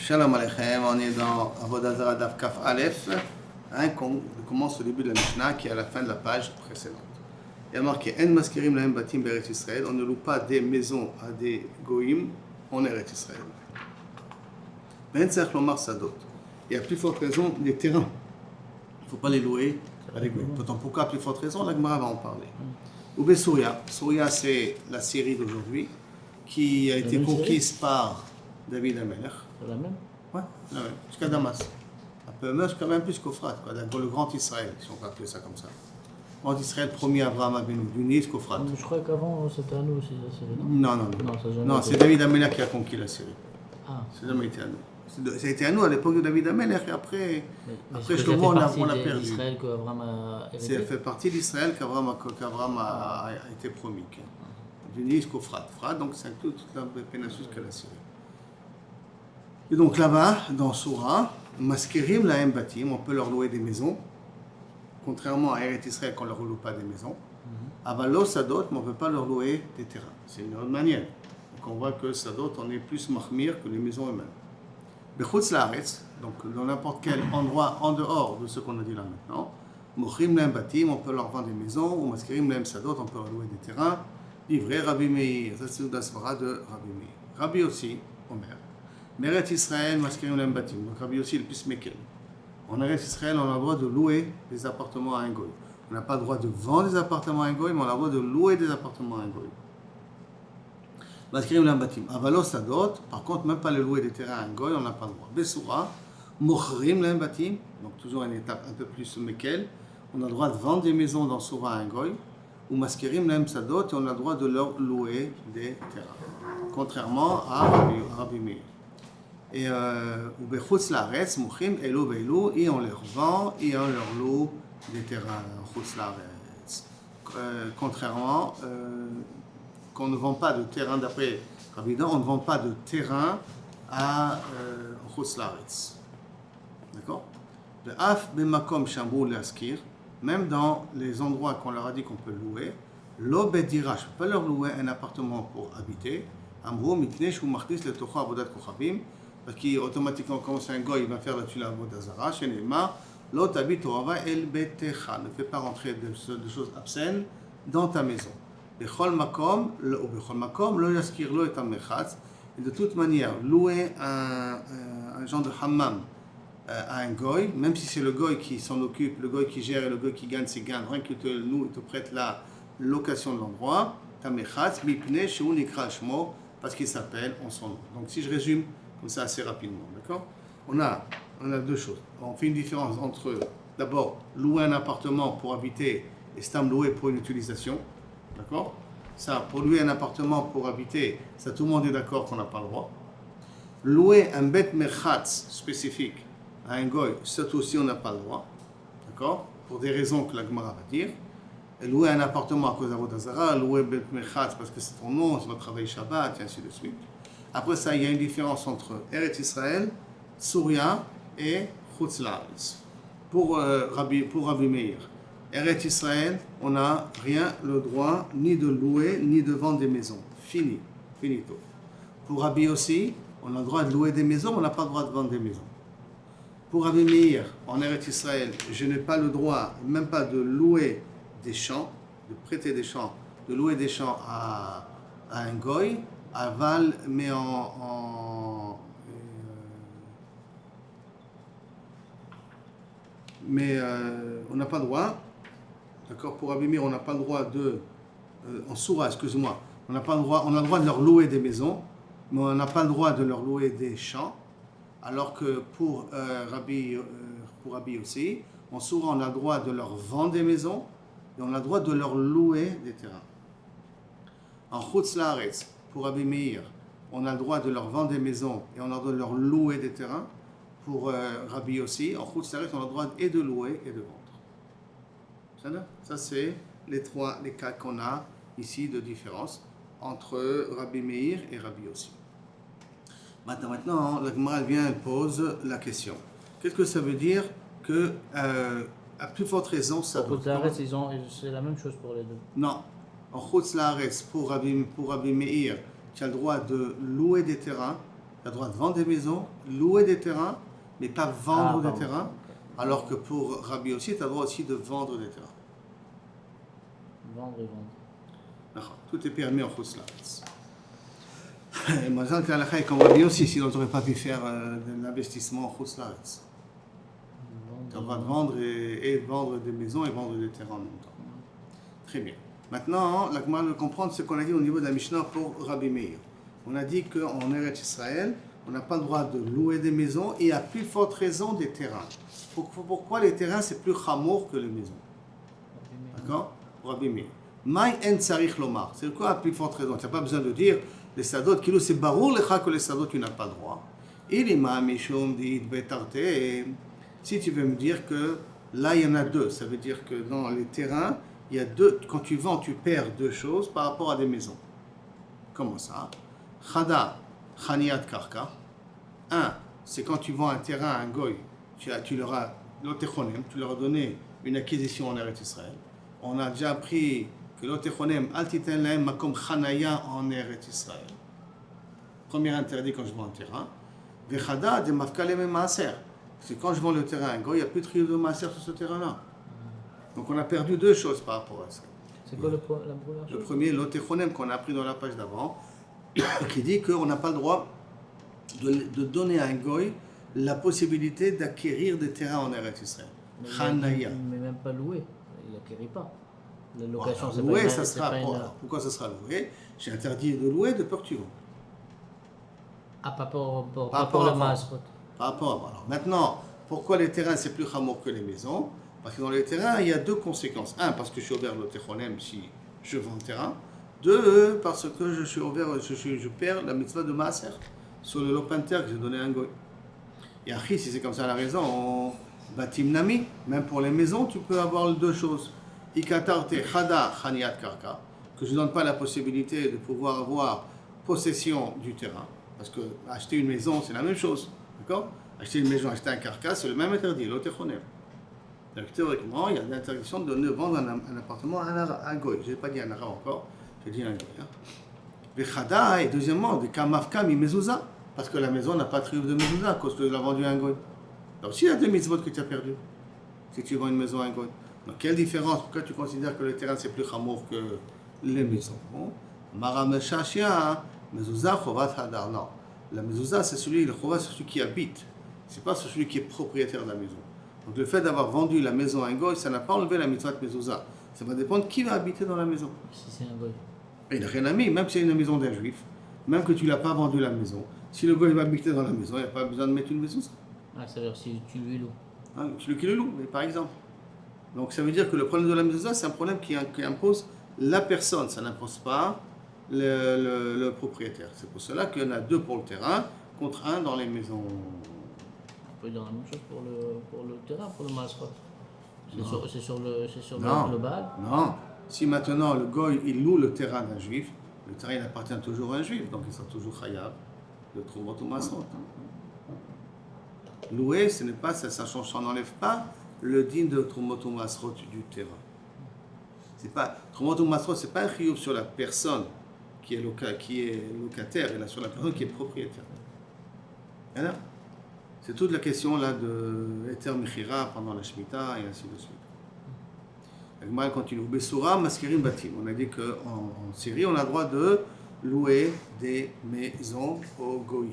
Shalom Aleichem, on est dans Avodah Zarah Daf Kaf Aleph, on commence au début de la Mishnah qui est à la fin de la page précédente. Il y a marqué En maskerim lahem batim b'Eretz Israël, on ne loue pas des maisons à des goïm en Eretz Israël. Ben tzarich lomar sadot, il y a plus forte raison des terrains, il ne faut pas les louer à des goïm. Pourquoi plus forte raison, la Gemara va en parler. Ou Souria, Souria c'est la Syrie d'aujourd'hui qui a été conquise par David Amelech. C'est la même? Ouais, la même, jusqu'à Damas. Un peu même, quand même plus qu'Euphrate, le grand Israël, si on peut appeler ça comme ça. Le grand Israël, premier Abraham Avinu, du Nil jusqu'au Euphrate. Je crois qu'avant c'était à nous aussi la Syrie, non? Non, c'est David Amelech qui a conquis la Syrie. Ah. C'est jamais été à nous. Ça a été à nous à l'époque de David Amelech et après Shlomo, on l'a perdu. D'Israël qu'Abraham a hérité. Ça fait partie d'Israël qu'Abraham a été promis. Du Nil jusqu'au Euphrate, donc c'est toute la péninsule jusqu'à la Syrie. Et donc là-bas, dans Soura, Maskerim lahem batim, on peut leur louer des maisons, contrairement à Eretz Israël qu'on ne leur loue pas des maisons. Avalo Sadot, mais on ne peut pas leur louer des terrains. C'est une autre manière. Donc on voit que Sadot, on est plus mahmir que les maisons eux-mêmes. Bechutz laaretz, donc dans n'importe quel endroit en dehors de ce qu'on a dit là maintenant, Mochrim lahem batim, on peut leur vendre des maisons, ou Maskerim lahem Sadot, on peut leur louer des terrains. Livré Rabbi Meir, ça c'est la svara de Rabbi Meir. Rabbi aussi, Omer. Eretz Israël, maskerim lahem batim. Donc Rabbi aussi, le plus mekel. En Eretz Israël, on a le droit de louer des appartements à un goy. On n'a pas le droit de vendre des appartements à un goy, mais on a le droit de louer des appartements à un goy. Maskerim lahem batim. Avalo sadot, par contre, même pas le louer des terrains à un goy, on n'a pas le droit. Bessoura, mochrim lahem batim. Donc toujours une étape un peu plus mekel. On a le droit de vendre des maisons dans Soura à un goy. Ou maskerim lahem sadot, et on a le droit de leur louer des terrains. Contrairement à Rabbi Meir. Et ou bechutz laaretz muchim elo veilo, et on les revend et on leur loue des terrains chutz laaretz. Contrairement qu'on ne vend pas de terrain, d'après Rabbi Yehuda, on ne vend pas de terrain à chutz laaretz. D'accord? Be'af b'makom shamru le'askir, même dans les endroits qu'on leur a dit qu'on peut louer, lo bedira, je ne peux pas leur louer un appartement pour habiter. Amru mitnei shu machnis letocha avodat kochavim, parce qu'automatiquement, quand c'est un goy, il va faire là-dessus la avodah zarah, chez Neymar, l'autre habite au rava el betecha, ne fais pas rentrer de choses obscènes dans ta maison. Bechol makom, lo yaskir lo etam mechatz, et de toute manière, louer un genre de hammam à un goy, même si c'est le goy qui s'en occupe, le goy qui gère et le goy qui gagne ses gains, rien qu'il te prête la location de l'endroit, ta mechatz, mipne sheu nikra shmo, parce qu'il s'appelle en son nom. Donc si je résume comme ça assez rapidement, d'accord? On a deux choses. On fait une différence entre, d'abord, louer un appartement pour habiter et stam louer pour une utilisation, d'accord? Ça, pour louer un appartement pour habiter, ça tout le monde est d'accord qu'on n'a pas le droit. Louer un bet merchatz spécifique à un goy, ça aussi on n'a pas le droit, d'accord? Pour des raisons que la Gemara va dire. Et louer un appartement à cause d'Avodah Zarah, louer bet merchatz parce que c'est ton nom, c'est votre travail Shabbat, et ainsi de suite. Après ça, il y a une différence entre Eretz Israël, Souria et Chutz laaretz. Pour Rabbi Meir, Eretz Israël, on n'a rien le droit ni de louer ni de vendre des maisons. Finito. Pour Rabbi aussi, on a le droit de louer des maisons, mais on n'a pas le droit de vendre des maisons. Pour Rabbi Meir, en Eretz Israël, je n'ai pas le droit, même pas de louer des champs, de prêter des champs, de louer des champs à un goy, aval, mais on n'a pas le droit, d'accord, pour Rabbi Meir, on n'a pas le droit de, en Soura, excuse-moi, on a le droit de leur louer des maisons, mais on n'a pas le droit de leur louer des champs, alors que pour Rabbi aussi, en Soura, on a le droit de leur vendre des maisons, et on a le droit de leur louer des terrains. En Chutz laaretz, pour Rabbi Meir, on a le droit de leur vendre des maisons et on a le droit de leur louer des terrains. Pour Rabbi aussi, en Chutz laaretz, on a le droit et de louer et de vendre. Ça, c'est les cas qu'on a ici de différence entre Rabbi Meir et Rabbi aussi. Maintenant, la Gemara vient et pose la question. Qu'est-ce que ça veut dire que, à plus forte raison, ça doit... Chutz laaretz, c'est la même chose pour les deux. Non. En Chutz laaretz, pour Rabbi Meir, tu as le droit de louer des terrains tu as le droit de vendre des maisons, louer des terrains, mais pas vendre des pardon. terrains. Alors que pour Rabbi aussi, tu as le droit aussi de vendre des terrains. Vendre et vendre. D'accord. Tout est permis en Khouslaretz. Et maintenant, tu as la chaï comme Rabbi aussi, sinon tu n'aurais pas pu faire de l'investissement en Khouslaretz. Tu as le droit de vendre et vendre des maisons et vendre des terrains en même temps. Très bien. Maintenant, la Gemara veut comprendre ce qu'on a dit au niveau de la Mishnah pour Rabbi Meir. On a dit qu'en Eretz Israël, on n'a pas le droit de louer des maisons et à plus forte raison des terrains. Pourquoi les terrains c'est plus chamour que les maisons? D'accord? Pour Rabbi Meir. Maï en tsarich lomar. C'est quoi à plus forte raison? Tu n'as pas besoin de dire les sadot, kilo c'est barour lecha que les sadot tu n'as pas le droit. Il est ma mishum dit betarte. Si tu veux me dire que là il y en a deux, ça veut dire que dans les terrains, il y a deux, quand tu vends, tu perds deux choses par rapport à des maisons. Comment ça? Chada, chaniat karka. Un, c'est quand tu vends un terrain à un goy, tu leur as l'otechonem, tu leur as donné une acquisition en Eretz Israël. On a déjà appris que l'otechonem, al titen lahem makom chanaya en Eretz Israël. Premier interdit quand je vends un terrain. Vechada de mafkalem et maaser. C'est quand je vends le terrain à un goy, il n'y a plus de triomphe de maaser sur ce terrain-là. Donc on a perdu deux choses par rapport à ça. C'est quoi la première chose? Le premier, l'otechonem qu'on a appris dans la page d'avant, qui dit qu'on n'a pas le droit de donner à un goy la possibilité d'acquérir des terrains en Eretz Israël. Chanaya. Mais même pas loué. Il n'acquérit pas. La location, Voilà, c'est louer, pas une, ça c'est sera. pas une... Pourquoi ça sera loué? J'ai interdit de louer de peur que tu vends. Ah, pas pour rapport le à masrot. Par rapport à. Alors maintenant, pourquoi les terrains c'est plus chamour que les maisons? Parce que dans les terrains, il y a deux conséquences. Un, parce que je suis ouvert le techonem si je vends le terrain. Deux, parce que je suis ouvert, je perds la mitzvah de maaser sur le lopin de terre que j'ai donné à un goy. Et après, si c'est comme ça la raison, on batim nami, même pour les maisons, tu peux avoir deux choses. Ikatarte chada chaniat karka, que je ne donne pas la possibilité de pouvoir avoir possession du terrain. Parce que acheter une maison, c'est la même chose. D'accord? Acheter une maison, acheter un carcass, c'est le même interdit, l'otechonem. Donc théoriquement, il y a l'interdiction de vendre un appartement à un goy. Je n'ai pas dit un arabe encore, j'ai dit un goy. Vechada, et deuxièmement, des kamafka mi mezouza, parce que la maison n'a pas de triomphe de mezouza à cause que tu l'as vendu à un goy. Donc s'il y a deux mitzvot que tu as perdu, si tu vends une maison à un goy. Donc quelle différence? Pourquoi tu considères que le terrain c'est plus chamour que les maisons? Marameshashia, mezouza, chovat hadar. Non. La mezouza, c'est le chovat, c'est celui qui habite. C'est pas celui qui est propriétaire de la maison. Donc le fait d'avoir vendu la maison à un goy, ça n'a pas enlevé la mitzvah de mezouza. Ça va dépendre qui va habiter dans la maison. Si c'est un goy. Et il n'a rien à mis, même si c'est une maison d'un juif, même que tu ne l'as pas vendu la maison. Si le goy va habiter dans la maison, il n'y a pas besoin de mettre une mezouza. Ah, ça veut dire si tu lui loues. Hein, celui qui le loue, mais par exemple. Donc ça veut dire que le problème de la mezouza, c'est un problème qui impose la personne, ça n'impose pas le propriétaire. C'est pour cela qu'il y en a deux pour le terrain, contre un dans les maisons. On peut dire la même chose pour le terrain, pour le masrot. Non. C'est sur le Non. global. Non. Si maintenant le goy, il loue le terrain d'un juif, le terrain il appartient toujours à un juif, donc il sera toujours chayav de Trumot ou Masrot. Louer, ce n'est pas, ça n'enlève pas le din de Trumot ou Masrot du terrain. C'est pas, Trumot ou Masrot, c'est pas un chiyuv sur la personne qui est locataire, et là sur la personne qui est propriétaire. Alors, c'est toute la question là de Eter Mechira pendant la Shemitah et ainsi de suite. La Gemara continue. Besura maskerim batim. On a dit qu'en Syrie, on a le droit de louer des maisons aux goyim.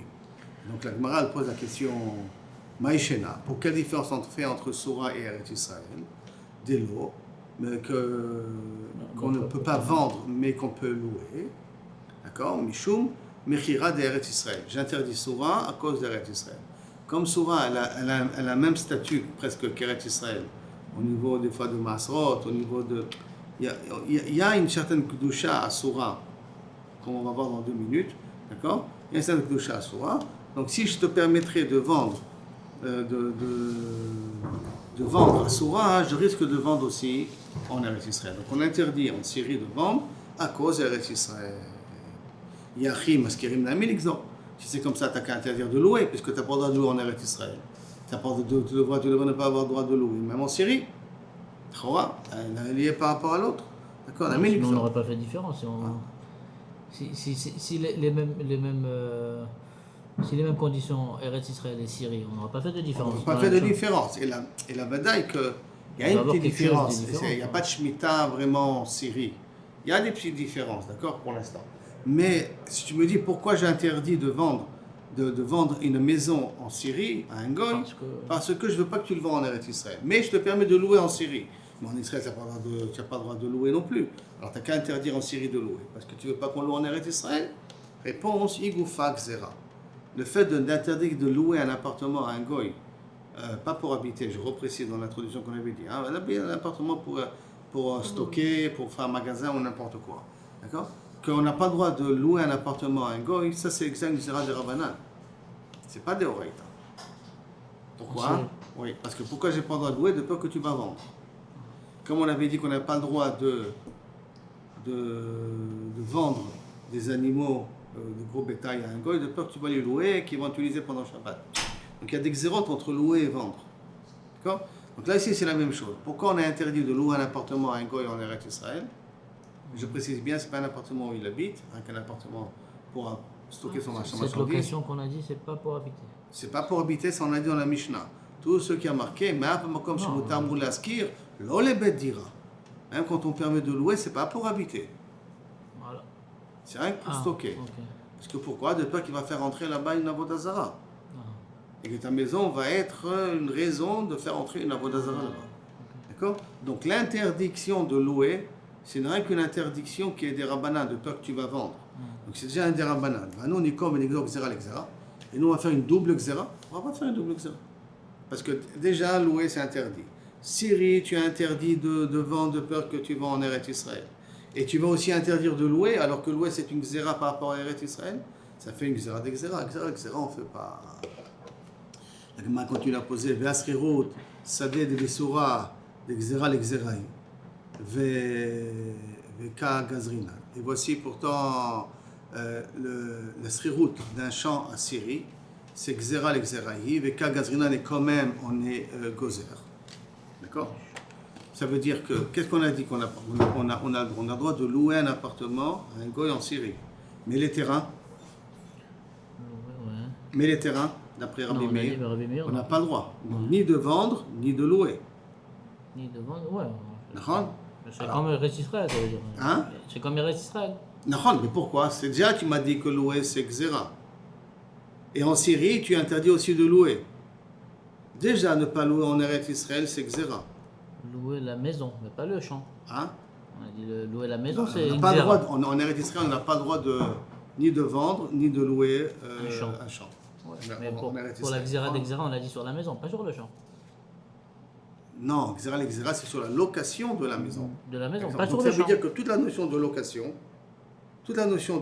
Donc la Gemara elle pose la question Maïchena. Pour quelle différence on fait entre Soura et Eretz Israël? Des lots qu'on ne peut pas vendre, mais qu'on peut louer. D'accord? Mishum Mechira d'Eretz Israël. J'interdis Soura à cause d'Eretz Israël. Comme Soura, elle a le même statut presque qu'Eretz Israël. Au niveau des fois de Masrot, au niveau de... Il y a une certaine Kedusha à Soura, comme on va voir dans 2 minutes, d'accord? Il y a une certaine Kedusha à Soura. Donc si je te permettrais de vendre, de vendre à Soura, je risque de vendre aussi en Eretz Israël. Donc on interdit en Syrie de vendre à cause d'Eretz Israël. Yachim, Maskerim, Nami, l'exemple. Si c'est comme ça, tu n'as qu'à interdire de louer, puisque tu n'as pas le droit de louer en Eretz Israël. Tu devrais ne pas avoir le droit de louer. Même en Syrie, elle est liée par rapport à l'autre. D'accord? Sinon, on n'aurait pas fait de différence. Si les mêmes Si les mêmes conditions Eretz Israël et Syrie, on n'aura pas fait de On différence. n'a pas dans fait la de chose. différence. Et la badaï qu'il y a Il doit une avoir petite quelque chose de différence. différent, Il n'y a pas de Shemitah vraiment en Syrie. Il y a des petites différences, d'accord, pour l'instant. Mais si tu me dis pourquoi j'interdis de vendre une maison en Syrie à un goy, parce que je ne veux pas que tu le vends en Eretz Israël. Mais je te permets de louer en Syrie. Mais en Israël, tu n'as pas le droit de louer non plus. Alors tu n'as qu'à interdire en Syrie de louer. Parce que tu ne veux pas qu'on loue en Eretz Israël. Réponse, Igoufa Xera. Le fait d'interdire de louer un appartement à un goy, pas pour habiter, je reprécise dans l'introduction qu'on avait dit, hein, un appartement pour stocker, pour faire un magasin ou n'importe quoi. D'accord? Qu'on n'a pas le droit de louer un appartement à un goy, ça c'est exact une zera de Rabbanan. C'est pas des Horaïta. Pourquoi? Oui, parce que pourquoi j'ai pas le droit de louer de peur que tu vas vendre? Comme on avait dit qu'on n'a pas le droit de vendre des animaux de gros bétail à un goy, de peur que tu vas les louer et qu'ils vont utiliser pendant Shabbat. Donc il y a des xérotes entre louer et vendre. D'accord? Donc là ici c'est la même chose. Pourquoi on a interdit de louer un appartement à un goy en Eretz Israël? Je précise bien, c'est pas un appartement où il habite, hein, qu'un appartement pour stocker son marchandise. Cette location qu'on a dit, c'est pas pour habiter. C'est pas pour habiter, ça on a dit dans la Mishnah. Tout ce qui a marqué, comme chez Moutam Roulaskir, l'olebet dira. Même quand on permet de louer, c'est pas pour habiter. Voilà. C'est rien que pour stocker. Okay. Parce que pourquoi? De peur qu'il va faire entrer là-bas une avodazara. Et que ta maison va être une raison de faire entrer une avodazara là-bas. Okay. D'accord? Donc l'interdiction de louer, c'est rien qu'une interdiction qui est des rabbanan, de peur que tu vas vendre. Donc c'est déjà un des rabbanan. Nous on est comme une xéra l'exéra. Et nous on va faire une double xéra. On va pas faire une double xéra. Parce que déjà louer c'est interdit. Syrie, tu as interdit de vendre de peur que tu vas en Eretz Israël. Et tu vas aussi interdire de louer, alors que louer c'est une xéra par rapport à Eretz Israël. Ça fait une xéra d'exéra. Xéra, on ne fait pas. La Gemara continue à poser Ve'asrirut, Sadeh de Besura, d'exéra l'exéraï, Ve'ka gazrina. Et voici pourtant la srirut d'un champ à Syrie, c'est xéra l'exéraï, Ve'ka gazrina, et quand même on est gozer. D'accord? Ça veut dire que, qu'est-ce qu'on a dit qu'on a le droit de louer un appartement à un goy en Syrie. Mais les terrains, d'après Rabbi Meir, on n'a pas le droit. Donc, ni de vendre, ni de louer. Ni de vendre, ouais. D'accord? C'est comme Eretz Israël, ça veut dire. Hein? C'est comme Eretz Israël. D'accord, mais pourquoi? C'est déjà, tu m'as dit que louer, c'est xéra. Et en Syrie, tu interdis aussi de louer. Déjà, ne pas louer en Eretz Israël, c'est xéra. Louer la maison, mais pas le champ. Hein? On a dit louer la maison, c'est on n'a pas le droit, en Eretz Israël, on n'a pas le droit ni de vendre, ni de louer un champ. Ouais, mais pour la xéra d'exéra, on l'a dit sur la maison, pas sur le champ. Non, xéra, c'est sur la location de la maison. De la maison, d'accord, pas donc sur le ça champ. veut dire que toute la notion de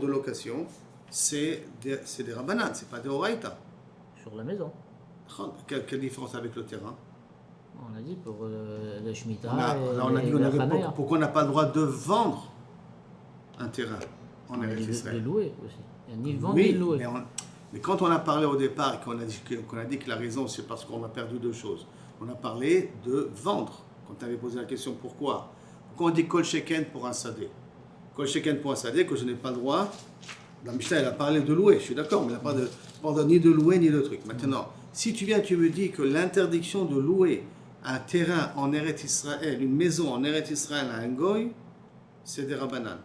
location, c'est des rabbanan, c'est pas des horaïta. Sur la maison. Quelle différence avec le terrain? On a dit pour le Shemitah. On a dit pourquoi on n'a pas le droit de vendre un terrain en Eretz Israël. De louer aussi. Il n'y a ni vendre ni louer. Mais quand on a parlé au départ et qu'on a dit que la raison c'est parce qu'on a perdu deux choses, on a parlé de vendre. Quand tu avais posé la question pourquoi on dit kol sheken pour un sadé? Kol sheken pour un sadé, que je n'ai pas le droit. La Mishnah elle a parlé de louer, je suis d'accord, mais elle n'a pas de ni de louer ni de truc. Maintenant, si tu me dis que l'interdiction de louer un terrain en Eretz Israël, une maison en Eretz Israël à un goy, c'est des rabbanan.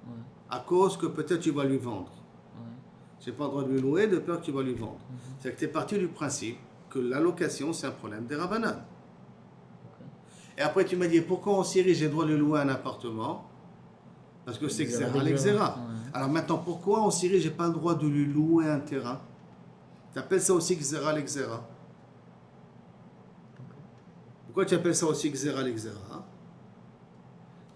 Ouais. À cause que peut-être tu vas lui vendre. Ouais. Je n'ai pas le droit de lui louer de peur que tu vas lui vendre. C'est que tu es parti du principe que la location, c'est un problème des rabbanan. Okay. Et après, tu m'as dit, pourquoi en Syrie, j'ai le droit de louer un appartement? Parce que c'est xéra l'exéra. Ouais. Alors maintenant, pourquoi en Syrie, je n'ai pas le droit de lui louer un terrain? Tu appelles ça aussi xéra l'exéra. Pourquoi tu appelles ça aussi xéra l'exéra?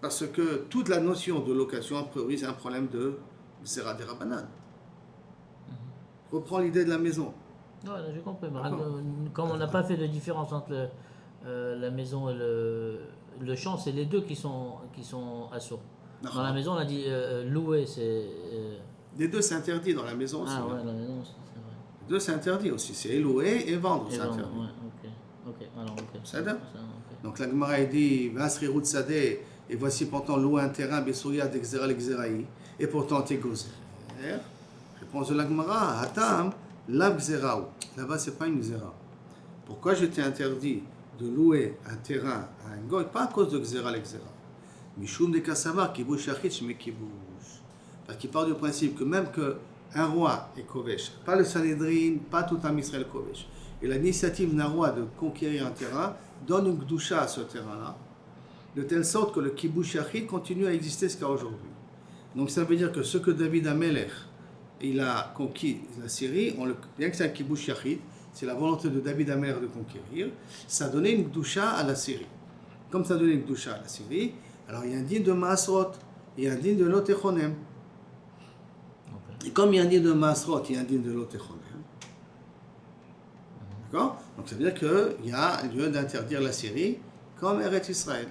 Parce que toute la notion de location, a priori, c'est un problème de xéra des rabbanan. Reprends l'idée de la maison. Non, j'ai compris. Comme on n'a pas fait de différence entre la maison et le champ, c'est les deux qui sont assourds. Dans la maison, on a dit louer, c'est... Les deux, c'est interdit dans la maison aussi. Ah ouais, dans la maison, c'est vrai. Les deux, c'est interdit aussi. C'est louer et vendre, c'est interdit. Ouais, ok. Alors, ok. Ça okay. Donc la Gemara dit Vasrirut Sadeh, et voici pourtant louer un terrain, Besouria d'Exera l'exéraï, et pourtant t'es gozer. Réponse de la Gemara Hatam, La Gzera, là-bas, ce n'est pas une Gzera. Pourquoi je t'ai interdit de louer un terrain à un goy? Pas à cause de Gzera, les Gzera. Mishum de Kassavar, Kibush Yachid, mais Kibush. Parce qu'il part du principe que même qu'un roi est Kovesh, pas le Sanhedrin, pas tout un Israël Kovesh, et l'initiative d'un roi de conquérir un terrain donne une Gdusha à ce terrain-là, de telle sorte que le Kibush Yachid continue à exister jusqu'à aujourd'hui. Donc ça veut dire que ce que David Amelech, il a conquis la Syrie, bien que c'est un Kibush Yachid, c'est la volonté de David Amelech de conquérir, ça a donné une Gdusha à la Syrie. Comme ça a donné une Gdusha à la Syrie, alors il y a un digne de Maasrot, il y a un digne de Lotechonem. Et comme il y a un digne de Maasrot, il y a un digne de Lotechonem. D'accord? Donc ça veut dire qu'il y a un lieu d'interdire la Syrie comme Eretz Israël.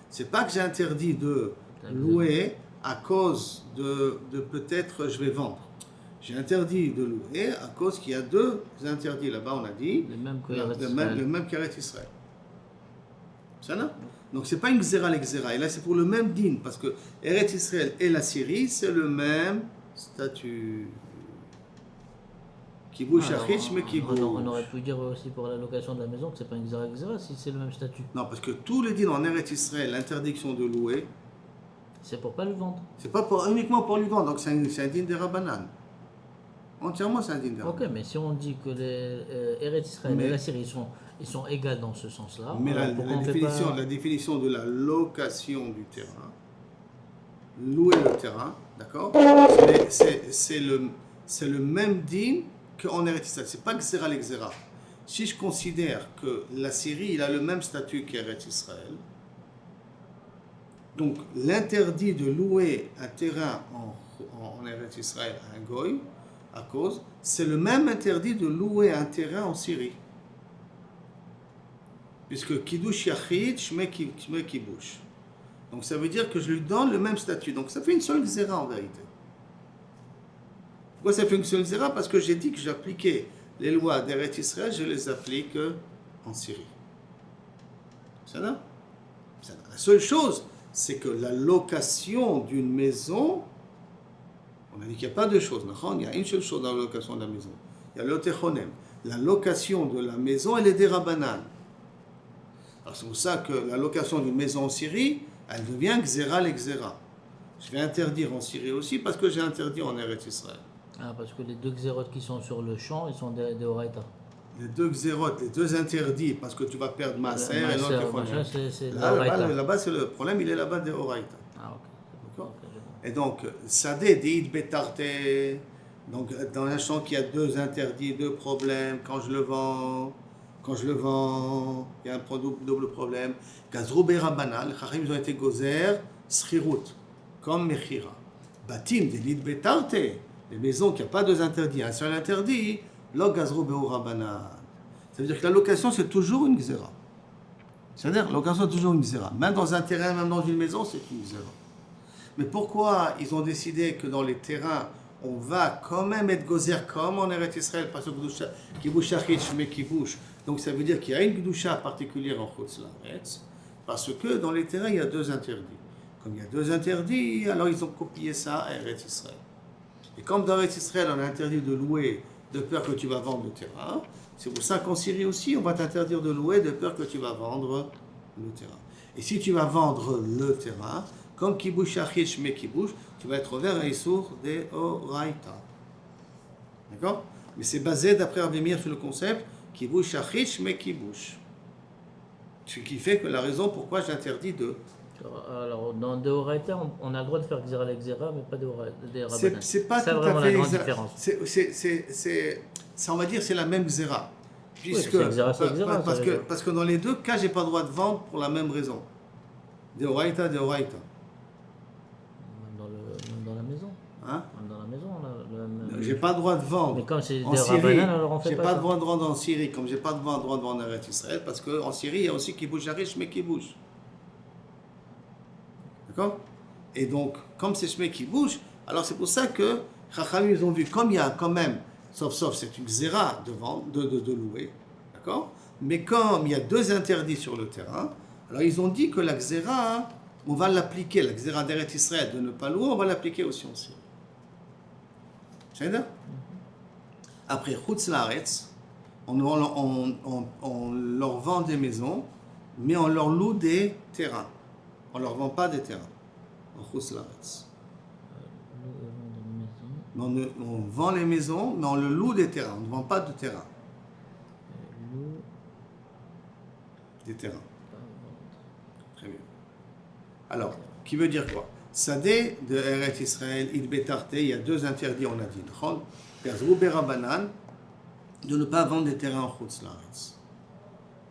C'est pas que j'ai interdit de louer à cause de peut-être je vais vendre. J'ai interdit de louer à cause qu'il y a deux interdits. Là-bas, on a dit le même qu'Eretz Israël. Ça là? Donc c'est pas une Gzera l'exera. Et là, c'est pour le même din, parce que Eretz Israël et la Syrie, c'est le même statut. Kibush Achich, mais Kibush. On aurait pu dire aussi pour la location de la maison que c'est pas une Gzera si c'est le même statut. Non, parce que tous les dînes en Eretz Israël, l'interdiction de louer, c'est pour pas le vendre. C'est pas uniquement pour lui vendre, donc c'est un dîne des Rabbanan. Entièrement, c'est un dîne des Rabbanan. Ok, mais si on dit que les Eretz Israël et la Syrie ils sont égales dans ce sens-là. Mais la définition de la location du terrain, louer le terrain, d'accord, c'est le même dîne qu'en Eretz Israël. C'est pas Gzera l'exera. Si je considère que la Syrie, il a le même statut qu'Eretz Israël, donc l'interdit de louer un terrain en Eretz Israël à un goy, à cause, c'est le même interdit de louer un terrain en Syrie. Puisque Kiddush Yachid, Shmei Kibush. Donc ça veut dire que je lui donne le même statut. Donc ça fait une seule Gzera en vérité. Pourquoi ça fait une seule Gzera? Parce que j'ai dit que j'appliquais les lois d'Eretz Israël, je les applique en Syrie. Ça là? La seule chose, c'est que la location d'une maison, on a dit qu'il n'y a pas deux choses. Il y a une seule chose dans la location de la maison. Il y a le Techonem. La location de la maison, elle est des Rabbanan. Alors c'est pour ça que la location d'une maison en Syrie, elle devient Gzera l'exera. Je vais interdire en Syrie aussi parce que j'ai interdit en Eretz Israël. Ah, parce que les deux Gzerot qui sont sur le champ, ils sont des Horaïta. Les deux Gzerot, les deux interdits, parce que tu vas perdre Maaser et l'autre là-bas, c'est le problème, il est là-bas des Horaïta. Ah, ok. D'accord. Et donc, Sadeh dit Betarte. Donc, dans un champ qui a deux interdits, deux problèmes, quand je le vends, il y a un double problème. Gazrou Berabana, les Chachim ils ont été gozer, Srirut, comme Mechira. Batim, Delit Betarte, les maisons qui n'ont pas deux interdits, un seul interdit, Lo Gazrou Berabana. Ça veut dire que la location, c'est toujours une Gzera. C'est-à-dire, la location, c'est toujours une Gzera. Même dans un terrain, même dans une maison, c'est une Gzera. Mais pourquoi ils ont décidé que dans les terrains, on va quand même être gozer comme en Eretz Israël, parce que Kibush Achid, Shmei Kibush. Donc ça veut dire qu'il y a une Gdusha particulière en Chutz La'aretz, parce que dans les terrains, il y a deux interdits. Comme il y a deux interdits, alors ils ont copié ça à Eretz Israël. Et comme dans Eretz Israël, on a interdit de louer de peur que tu vas vendre le terrain, c'est pour ça qu'en Syrie aussi, on va t'interdire de louer de peur que tu vas vendre le terrain. Et si tu vas vendre le terrain, comme Kibush Achid, Shmei Kibush, tu vas être ouvert à Issour des Oraïta. D'accord? Mais c'est basé, d'après Rabbi Meir, sur le concept Kibush Achid, Shmei Kibush. Ce qui fait que la raison pourquoi j'interdis de... Alors, dans des Horaïta, on a le droit de faire Gzera l'exera, mais pas des Rabbanan. C'est pas tout à fait exact. Ça, on va dire, c'est la même Gzera. Puisque, oui, Gzera, parce que dans les deux cas, j'ai pas le droit de vendre pour la même raison. Des Oraïta. Même dans la maison. Hein? Même dans la maison, on a j'ai pas le droit de vendre. Mais comme c'est en des Syrie, Rabbanan, alors on fait j'ai pas pas ça. de droit de vendre en Syrie, comme j'ai pas de droit de vendre en Eretz Israël, parce qu'en Syrie, il y a aussi Kibush Achid, Shmei Kibush. D'accord? Et donc, comme c'est Shmei Kibush, alors c'est pour ça que Chachamim, ils ont vu, comme il y a quand même, sauf c'est une Gzera de vendre, de louer, d'accord? Mais comme il y a deux interdits sur le terrain, alors ils ont dit que la Gzera, on va l'appliquer, la Gzera d'Eretz Israël de ne pas louer, on va l'appliquer aussi en Syrie. C'est ça? Après Chutz Laaretz, on leur vend des maisons, mais on leur loue des terrains. On ne leur vend pas des terrains. En Chutz Laaretz. On vend les maisons, mais on le loue des terrains. On ne vend pas de terrain. Des terrains. Très bien. Alors, qui veut dire quoi? Sadeh de Eretz Israël, il bétarté, il y a deux interdits, on a dit. Gazrou berabanan, de ne pas vendre des terrains en Chutz Laaretz.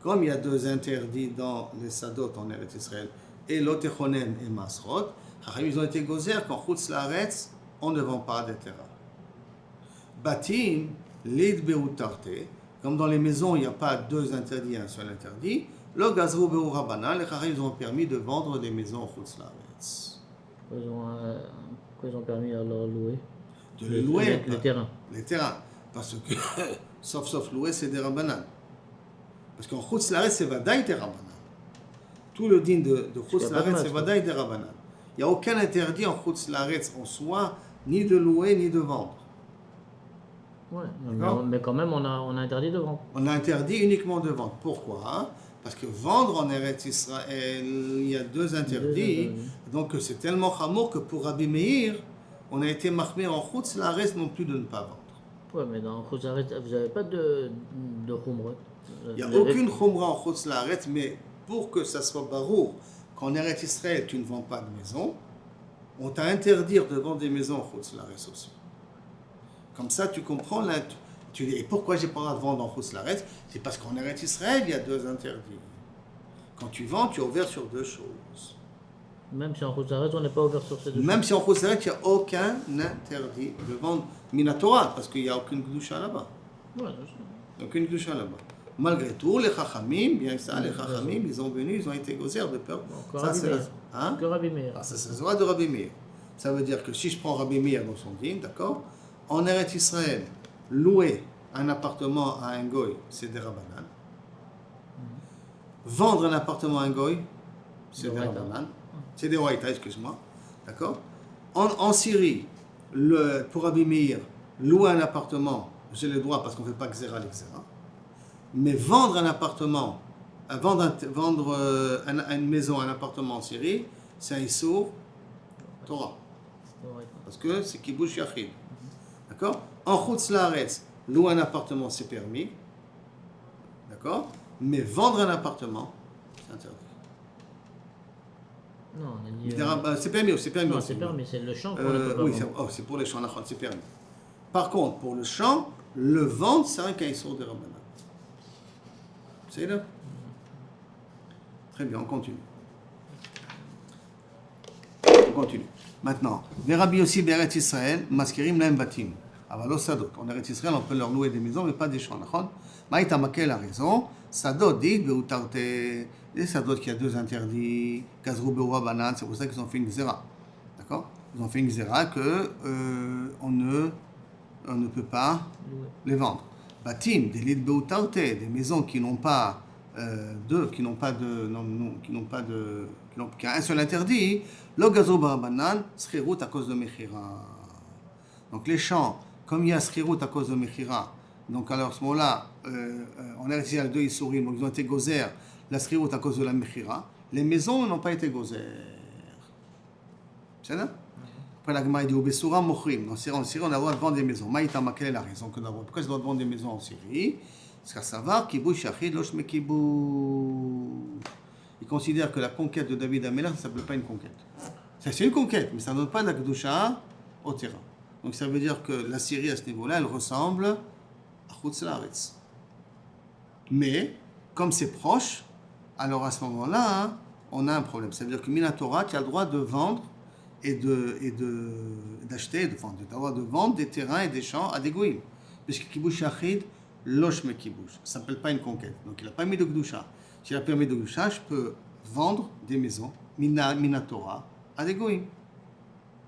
Comme il y a deux interdits dans les Sadot en Eretz Israël, et Lotechonen et Masrot, ils ont été gozer qu'en Chutz Laaretz, on ne vend pas des terrains. Batim, lid beutarte, comme dans les maisons, il n'y a pas deux interdits, un seul interdit. Le gazrou beurabanan, les Chachamim ont permis de vendre des maisons en Chutz Laaretz. Ils ont permis à leur louer. De les louer. Les terrains. Les terrains. Parce que, sauf louer, c'est des rabanan. Parce qu'en Chutz Laaretz, c'est vadaï des rabanan. Tout le din de Chutz Laaretz, c'est vadaï des rabanan. Il n'y a aucun interdit en Chutz Laaretz en soi, ni de louer, ni de vendre. Ouais, mais quand même, on a interdit de vendre. On a interdit uniquement de vendre. Pourquoi? Parce que vendre en Eretz Israël, il y a deux interdits. Donc c'est tellement chamour que pour Rabbi Meir, on a été marqué en Chutz Laaretz non plus de ne pas vendre. Oui, mais dans Chutz Laaretz, vous n'avez pas de khumra. Il n'y a aucune khumra en Chutz Laaretz, mais pour que ça soit barour, qu'en Eretz Israël, tu ne vends pas de maison, on t'a interdit de vendre des maisons en Chutz Laaretz aussi. Comme ça, tu comprends là. Tu dis, et pourquoi j'ai pas le droit de vendre en Chutz Laaretz? C'est parce qu'en Eretz Israël, il y a deux interdits. Quand tu vends, tu es ouvert sur deux choses. Même si en Chutz Laaretz, on n'est pas ouvert sur ces deux choses. Même si en Chutz Laaretz, il n'y a aucun interdit de vendre Minatora, parce qu'il n'y a aucune Gdusha là-bas. Ouais, Aucune Gdusha là-bas. Malgré tout, les Chachamim, bien que ça, les Chachamim, ils ont venu, ils ont été gozer de peur. Ça, c'est que Rabbi Meir. Ça, c'est la loi de Rabbi Meir. Ça veut dire que si je prends Rabbi Meir dans son dîme, d'accord, en Eretz Israël, louer un appartement à un goy, c'est des rabanan. Vendre un appartement à un goy, c'est des rabanan. C'est des waïta, excuse-moi. D'accord. En Syrie, pour Rabbi Meir, louer un appartement, j'ai le droit parce qu'on ne fait pas xéra les xéra. Mais vendre un appartement, vendre une maison, un appartement en Syrie, c'est un issour Torah. Parce que c'est kibush yachid. D'accord. En Chutz Laaretz, louer un appartement, c'est permis. D'accord. Mais vendre un appartement, c'est interdit. Non, on a dit, c'est permis, c'est permis. Non, c'est permis, c'est le champ qu'on ne peut pas oui, vendre. c'est pour les champs, c'est permis. Par contre, pour le champ, le vendre, c'est un caïssour de Rabbana. C'est là. Très bien, on continue. Maintenant, les Rabbi aussi Eretz Israël, maskirim lahem batim. Avalo sadot. En Eretz Israël, on peut leur louer des maisons, mais pas des champs. Maïta Makel a raison. Sadot dit beutarte. Les sadot qui a deux interdits. Gazrou beura banan. C'est pour ça qu'ils ont fait une xéra. D'accord. Ils ont fait une xéra que on ne peut pas les vendre. Batim, des lits beutarte, des maisons qui n'ont pas qui a un seul interdit, le gazo barabanan, skhirut à cause de mechira. Donc les champs, comme il y a skhirut à cause de mechira, donc alors à ce moment-là, on a réussi à deux issourim, donc ils ont été gozer, la skhirut à cause de la mechira. Les maisons n'ont pas été gozer. C'est ça? Après la Gemara dit au Bessoura mochrim. En Syrie, on a le droit de vendre des maisons. Maïta Makel a raison que d'abord. Pourquoi je dois vendre des maisons en Syrie? Parce qu'à savoir, kibush yachid losh me kibush. Il considère que la conquête de David Améler, ça ne s'appelle pas une conquête. C'est une conquête, mais ça ne donne pas de la Kedusha au terrain. Donc ça veut dire que la Syrie, à ce niveau-là, elle ressemble à Chutz Laaretz. Mais, comme c'est proche, alors à ce moment-là, on a un problème. Ça veut dire que Minatora, tu as le droit de vendre et d'acheter, de vendre des terrains et des champs à des goïms. Puisque kibush yachid, losh me kibush. Ça ne s'appelle pas une conquête. Donc il n'a pas mis de Kedusha. Si il a permis de Kedusha, je peux vendre des maisons, Minatora, à des goïms.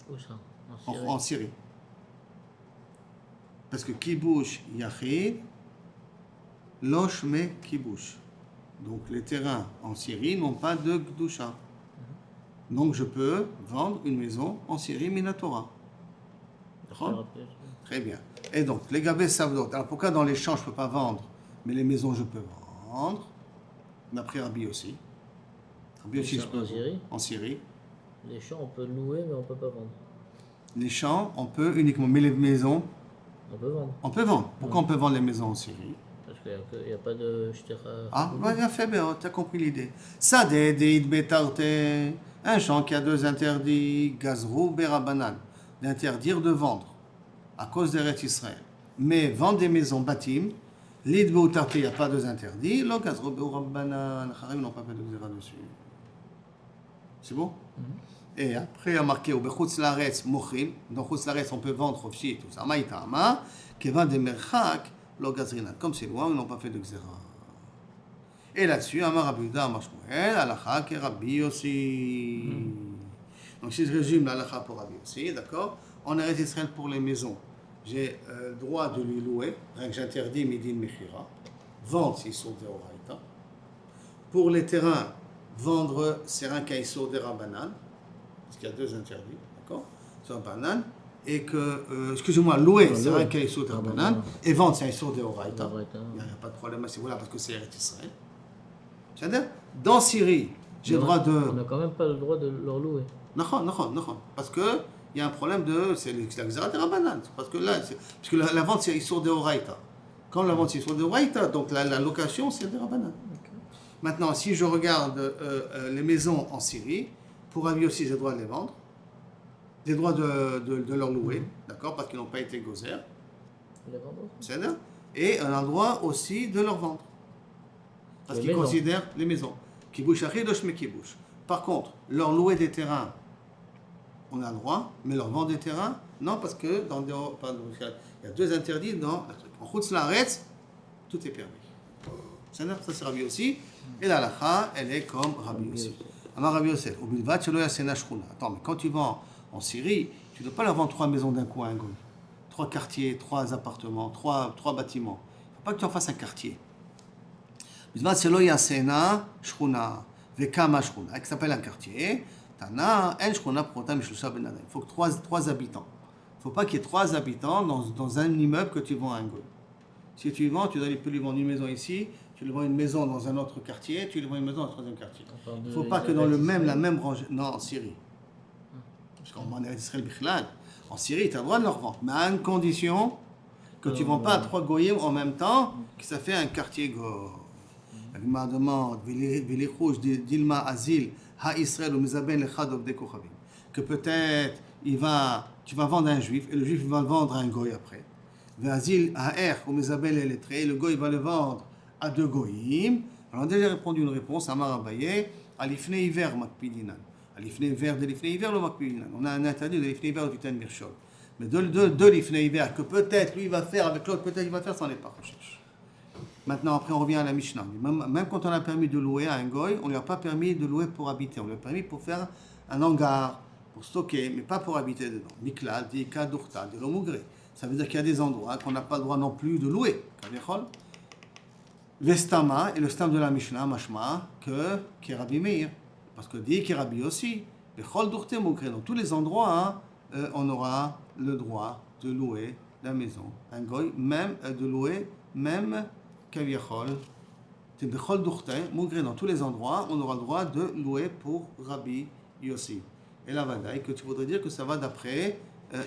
Où ça? En Syrie. Parce que kibush yachid, losh me kibush. Donc les terrains en Syrie n'ont pas de Kedusha. Donc je peux vendre une maison en Syrie Minatora. Très Très bien. Et donc, les gabés savdot. Alors pourquoi dans les champs je ne peux pas vendre, mais les maisons je peux vendre? D'après Rabbi aussi. Rabbi aussi, je peux. En Syrie. En Syrie. Les champs, on peut louer, mais on peut pas vendre. Les champs, on peut uniquement. Mais les maisons, On peut vendre. on peut vendre. Pourquoi on peut vendre les maisons en Syrie? Parce qu'il n'y a pas de Ah, bien fait, tu as compris l'idée. Sadeh, Deid, Betarte, un champ qui a deux interdits, Gazrou, Berabanan, d'interdire de vendre à cause d'Eretz Israël. Mais vendre des maisons bâtim, l'id Beutarte, il n'y a pas deux interdits, le Gazrou, Berabanan, les Harim n'ont pas fait de xéra dessus. C'est bon? Et après, il y a marqué au Bechutz Laretz Mochrim, dans Chutz Laretz, on peut vendre aussi tout ça. Maïtama, Kevan de Merchak, le Gazrinat. Comme c'est loin, ils n'ont pas fait de xéra. Et là-dessus, Amar Rabbi Yehuda, Amar Shmuel, Halakha, que Rabbi aussi. Donc, si je résume l'Halakha pour Rabbi aussi, d'accord? En Eretz Israël pour les maisons, j'ai le droit de lui louer, rien que j'interdis Midin Mechira, vendre s'ils sont des Oraïta. Pour les terrains, vendre c'est un caïsso des Rabanan, parce qu'il y a deux interdits, d'accord? Sur Rabanan, et que, excusez-moi, louer c'est un caïsso des Rabanan, et vendre c'est un caïsso des Oraïta. Il n'y a pas de problème à ce niveau-là, parce que c'est Eretz Israël. C'est-à-dire, dans Syrie, j'ai le droit de. On n'a quand même pas le droit de leur louer. Non, parce que il y a un problème de. C'est la Xéra des Rabanan. Parce que là, parce que la vente, c'est sur des Oraïta. Quand la vente, c'est sur des Oraïta, donc la location, c'est des Rabanan. Okay. Maintenant, si je regarde les maisons en Syrie, pour Rabbi aussi, j'ai le droit de les vendre. J'ai le droit de leur louer, d'accord, parce qu'ils n'ont pas été gozer. C'est-à-dire, et on a le droit aussi de leur vendre. Parce qu'ils considèrent les maisons. Kibouch achidosh me kibouch. Par contre, leur louer des terrains, on a le droit, mais leur vendre des terrains, non, parce que dans des, il y a deux interdits dans le truc. En Chutz Laaretz, tout est permis. Ça c'est Rabbi aussi. Et la halakha, elle est comme Rabbi aussi. Alors Rabbi Yosef, au bilvat shelo yasena shchuna. Attends, mais quand tu vends en Syrie, tu ne dois pas leur vendre 3 maisons d'un coup à un goy. 3 quartiers, 3 appartements, 3 bâtiments. Il ne faut pas que tu en fasses un quartier. Bilvat shelo yasena shchuna. Vekama shchuna, qui s'appelle un quartier. Tana, en shchuna prota mishlusha ben adam. Il faut que 3 habitants. Il ne faut pas qu'il y ait 3 habitants dans un immeuble que tu vends à un goy. Si tu vends, tu peux lui vendre une maison ici, tu lui vends une maison dans un autre quartier, tu lui vends une maison dans un troisième quartier. Il ne faut pas que dans la même rangée. Non, en Syrie. Parce qu'en Israël, en Syrie, tu as le droit de leur vendre. Mais à une condition que tu ne vends pas à 3 goyim en même temps, que ça fait un quartier goy. La Gemara demande, Dilma Azil, Ha Israël ou Mizaben Lechad Obde Kochavim. Que peut-être tu vas vendre à un juif et le juif va le vendre à un goy après. Vazil Ha'er ou Mizabel et lettré, le goy va le vendre à 2 goyim. Alors on a déjà répondu une réponse à Marabaye, à l'ifne hiver makpidinan. À l'ifne hiver de l'ifne hiver le makpidinan. On a un interdit de l'ifne hiver du Titan Mirchol. Mais de l'ifne hiver que peut-être lui va faire avec l'autre, peut-être il va faire, ça n'est pas recherche. Maintenant, après on revient à la Mishnah. Même quand on a permis de louer à un goy, on ne lui a pas permis de louer pour habiter. On lui a permis pour faire un hangar, pour stocker, mais pas pour habiter dedans. Mikla, Dika, Dourta, de l'Omougré. Ça veut dire qu'il y a des endroits qu'on n'a pas le droit non plus de louer. Vestama, et le stam de la Mishnah, Mashma, que Rabbi Meir. Parce que dit que Rabbi aussi. Dans tous les endroits, on aura le droit de louer la maison. Un goy, même de louer, même Kaviachol. Dans tous les endroits, on aura le droit de louer pour Rabbi Yossi. Et la vadaï, que tu voudrais dire que ça va d'après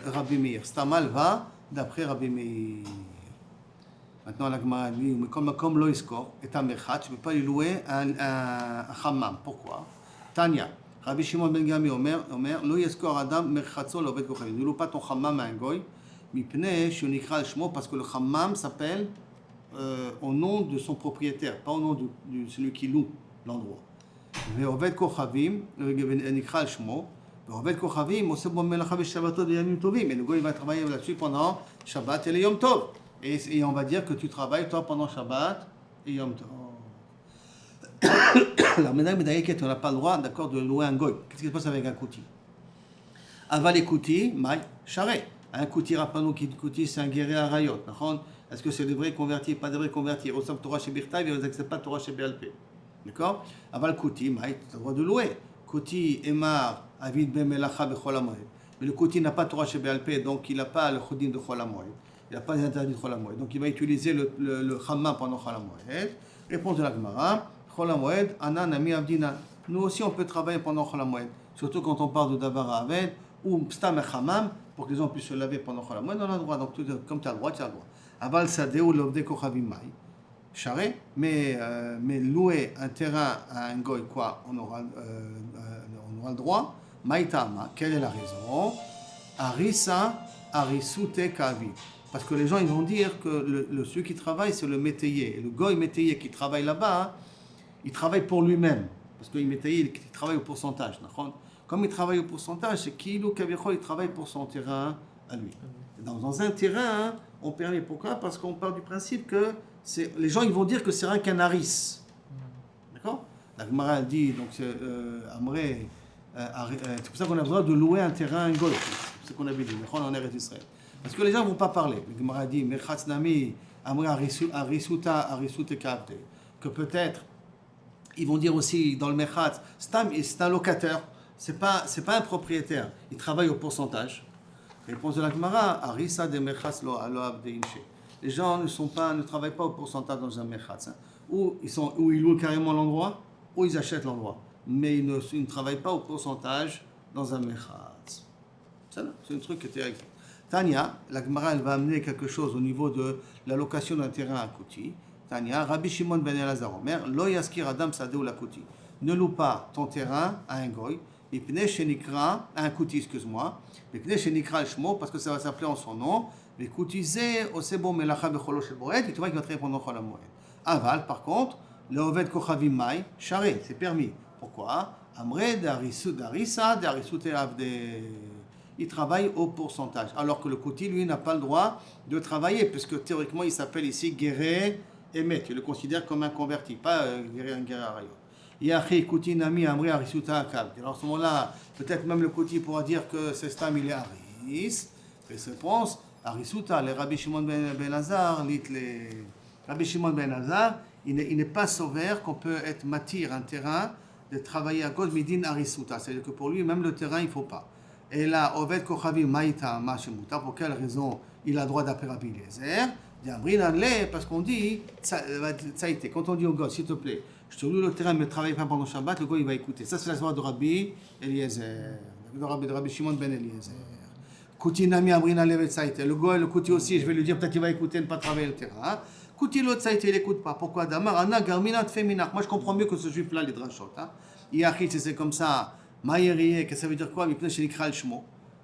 Rabbi Meir. Stamal va d'après Rabbi Meir. Maintenant, la Gemara dit, comme Loïskor est un merchat, tu ne peux pas lui louer un hammam. Pourquoi? Tanya, Rabbi Shimon ben Gami Omer, Loïskor Adam merchatzo l'obed kochavim. Ne loue pas ton hammam à un goy, mipnei shunikra al-shmo, parce que le hammam s'appelle au nom de son propriétaire, pas au nom de celui qui loue l'endroit. Ve'obed kochavim, nikra al-shmo. Et le gars il va travailler là-dessus pendant Shabbat et le Yom Tov. Et on va dire que tu travailles toi pendant Shabbat et Yom Tov. Alors maintenant, on n'a pas le droit, d'accord, de louer un goy. Qu'est-ce qui se passe avec un kouti? Aval et kouti, maï, charé. Un kouti, rappelons qui kouti, c'est un guerrier à rayot. Est-ce que c'est des vrais convertis, pas des vrais convertis? Ils reçoivent Torah chez Birtaï, ils n'acceptent pas Torah chez BLP. D'accord? Aval kouti, maï, tu as le droit de louer. Kouti, emar, avid ben melacha bechol hamoed. mais le Kouti n'a pas Torah chez BLP, donc il n'a pas le Chodim de Chol HaMoed. Il n'a pas les interdits de Chol HaMoed. Donc il va utiliser le Hammam pendant Chol HaMoed. Réponse de la Gemara, Chol HaMoed, Anan, Ami, Abdinan. Nous aussi, on peut travailler pendant Chol HaMoed. Surtout quand on parle de Davar Aved ou Stam et Hammam, pour que les gens puissent se laver pendant Chol HaMoed, on a le droit. Donc comme tu as le droit, tu as le droit. Aval Sadeh ou Lovde Kochavim Mai. Charé, mais louer un terrain à un goy, quoi, on aura le droit. Maïtama, quelle est la raison? Arisa, arisute kavi. Parce que les gens ils vont dire que celui qui travaille c'est le métayer. Et le goy métayer qui travaille là-bas, il travaille pour lui-même. Parce que le métayer il travaille au pourcentage. Comme il travaille au pourcentage, c'est qu'il ou Kavichol, il travaille pour son terrain à lui. Dans un terrain, on permet pourquoi? Parce qu'on part du principe que les gens ils vont dire que c'est rien qu'un haris. D'accord? La Gemara dit, donc Amré, c'est pour ça qu'on a besoin de louer un terrain à un goy. C'est ce qu'on avait dit, en Eretz Israël. Parce que les gens ne vont pas parler. La Gemara dit, Mechatz Nami, Amré Arisute Kavte. Que peut-être, ils vont dire aussi dans le Mechatz, c'est un locataire, c'est pas un propriétaire, il travaille au pourcentage. Réponse de la Gemara, Arisa de Mechatz lo avde inche. Les gens ne travaillent pas au pourcentage dans un Mechatz. Hein. Ou ils louent carrément l'endroit, ou ils achètent l'endroit. Mais ils ne travaillent pas au pourcentage dans un Mechatz. C'est un truc qui était exact. Tania, la Gemara, elle va amener quelque chose au niveau de la location d'un terrain à Kouti. Tania, Rabbi Shimon ben Elazar Omer, Lo yaskir Adam Sadeh la Kouti. Ne loue pas ton terrain à un goy, à un Kouti, excuse-moi, parce que ça va s'appeler en son nom. Mais coutiser, c'est bon, mais la chabe cholo shel boret, et tu vois qu'il va te répondre Chol HaMoed. Aval, par contre, le oved kochavim mai, charé, c'est permis. Pourquoi? Amre d'arisa, d'arisute avde. Il travaille au pourcentage. Alors que le kouti, lui, n'a pas le droit de travailler, puisque théoriquement, il s'appelle ici guéré émet. Il le considère comme un converti, pas un guéré arayo. Yachi kouti nami amre arisuta akav. Alors à ce moment-là, peut-être même le kouti pourra dire que c'est stam, il est aris. Réponse. Arisuta, les Rabbi Shimon ben Elazar, Rabbi Shimon ben Elazar, il n'est pas sauveur qu'on peut être matir un terrain de travailler à cause midin Arisuta. C'est-à-dire que pour lui, même le terrain, il ne faut pas. Et là, Oved Kochavi Maïta Mashemuta, pour quelle raison il a droit d'appeler Rabbi Eliezer? Parce qu'on dit, ça a été, quand on dit au gars, s'il te plaît, je te loue le terrain, mais ne travaille pas pendant Shabbat, le gars, il va écouter. Ça, c'est la soirée de Rabbi Eliezer, de Rabbi Shimon ben Eliezer. Kouti nami abrina levet saïté. Le goy, le kouti aussi, je vais lui dire peut-être qu'il va écouter, ne pas travailler le terrain. Kouti l'autre saïté, il n'écoute pas. Pourquoi? Damar ana garminat féminach. Moi je comprends mieux que ce juif-là, les drachot. Iachit, c'est comme ça. Maïrié, que ça veut dire quoi? Mipne shenikra el shmo.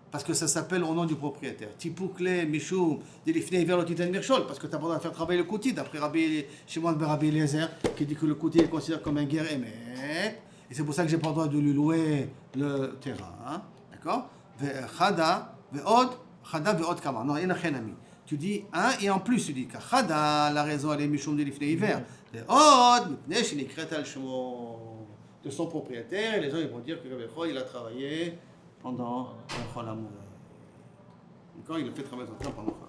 Parce que ça s'appelle au nom du propriétaire. Tipoukle, Michoum, Delifnei vers l'otiten mirchol. Parce que tu as pas besoin de faire travailler le kouti, d'après Rabbi Shimon ben Rabbi Eliezer, qui dit que le kouti est considéré comme un guerre émet. Et c'est pour ça que j'ai pas le droit de lui louer le terrain. D'accord? Chada. Chada ve'od kama. Non, il n'y a rien à mis. Tu dis un et en plus tu dis que Chada, la raison elle est Mishum de l'ifnei hiver. Ve'od, mipnei shenikret al shmo. De son propriétaire, et les gens ils vont dire que il a travaillé pendant Chol HaMoed. D'accord, il a fait travailler son temps pendant Chol HaMoed.